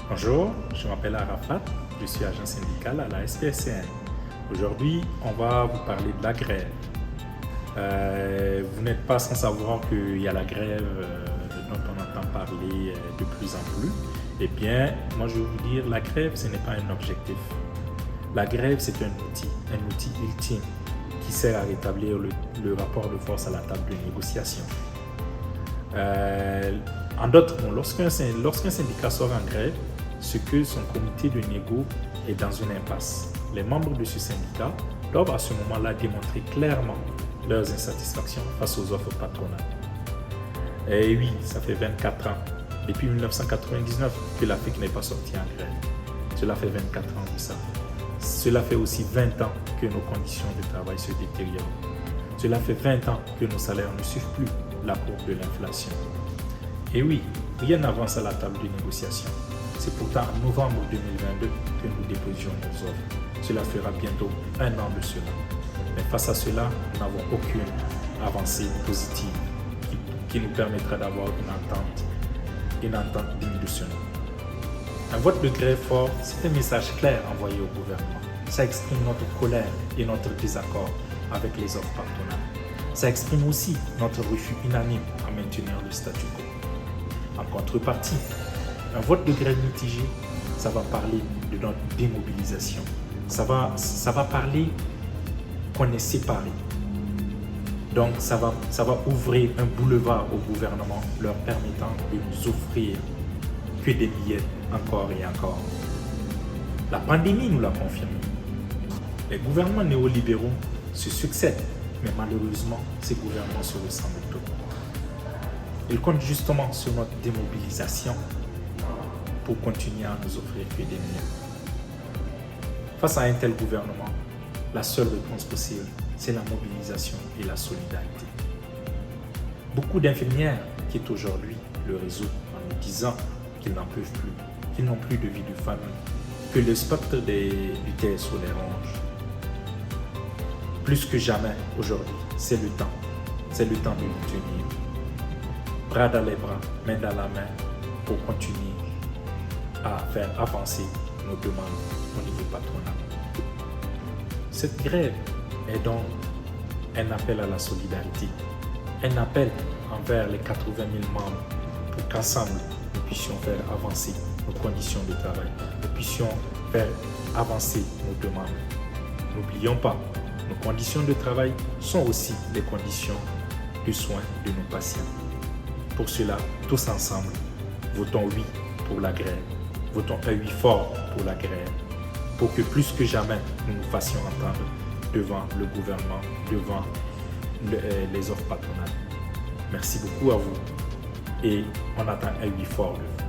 Bonjour, je m'appelle Arafat, je suis agent syndical à la SPSCN. Aujourd'hui, on va vous parler de la grève. Vous n'êtes pas sans savoir qu'il y a la grève dont on entend parler de plus en plus. Eh bien, moi je vais vous dire, la grève, ce n'est pas un objectif. La grève, c'est un outil ultime qui sert à rétablir le rapport de force à la table de négociation. En d'autres mots, lorsqu'un syndicat sort en grève, c'est que son comité de négo est dans une impasse. Les membres de ce syndicat doivent à ce moment-là démontrer clairement leurs insatisfactions face aux offres patronales. Et oui, ça fait 24 ans, depuis 1999, que l'Afrique n'est pas sortie en grève. Cela fait 24 ans de ça. Cela fait aussi 20 ans que nos conditions de travail se détériorent. Cela fait 20 ans que nos salaires ne suivent plus la courbe de l'inflation. Et oui, rien n'avance à la table de négociation. C'est pourtant en novembre 2022 que nous déposions nos offres. Cela fera bientôt un an de cela. Mais face à cela, nous n'avons aucune avancée positive qui nous permettra d'avoir une entente digne de ce nom. Un vote de grève fort, c'est un message clair envoyé au gouvernement. Ça exprime notre colère et notre désaccord avec les offres patronales. Ça exprime aussi notre refus unanime à maintenir le statu quo. En contrepartie, un vote de grève mitigé, ça va parler de notre démobilisation. Ça va parler qu'on est séparés. Donc ça va ouvrir un boulevard au gouvernement leur permettant de nous offrir que des billets encore et encore. La pandémie nous l'a confirmé. Les gouvernements néolibéraux se succèdent, mais malheureusement, ces gouvernements se ressemblent tous. Ils comptent justement sur notre démobilisation pour continuer à nous offrir que des billets. Face à un tel gouvernement, la seule réponse possible, c'est la mobilisation et la solidarité. Beaucoup d'infirmières quittent aujourd'hui le réseau en nous disant qu'ils n'en peuvent plus, qu'ils n'ont plus de vie de famille, que le spectre du TSO les ronge. Plus que jamais aujourd'hui, c'est le temps de nous tenir, bras dans les bras, main dans la main, pour continuer à faire avancer nos demandes au niveau patronal. Cette grève est donc un appel à la solidarité, un appel envers les 80 000 membres pour qu'ensemble nous puissions faire avancer nos conditions de travail, nous puissions faire avancer nos demandes. N'oublions pas, nos conditions de travail sont aussi des conditions de soins de nos patients. Pour cela, tous ensemble, votons oui pour la grève, votons un oui fort pour la grève, pour que plus que jamais nous nous fassions entendre devant le gouvernement, devant les offres patronales. Merci beaucoup à vous et on attend un oui fort de vous.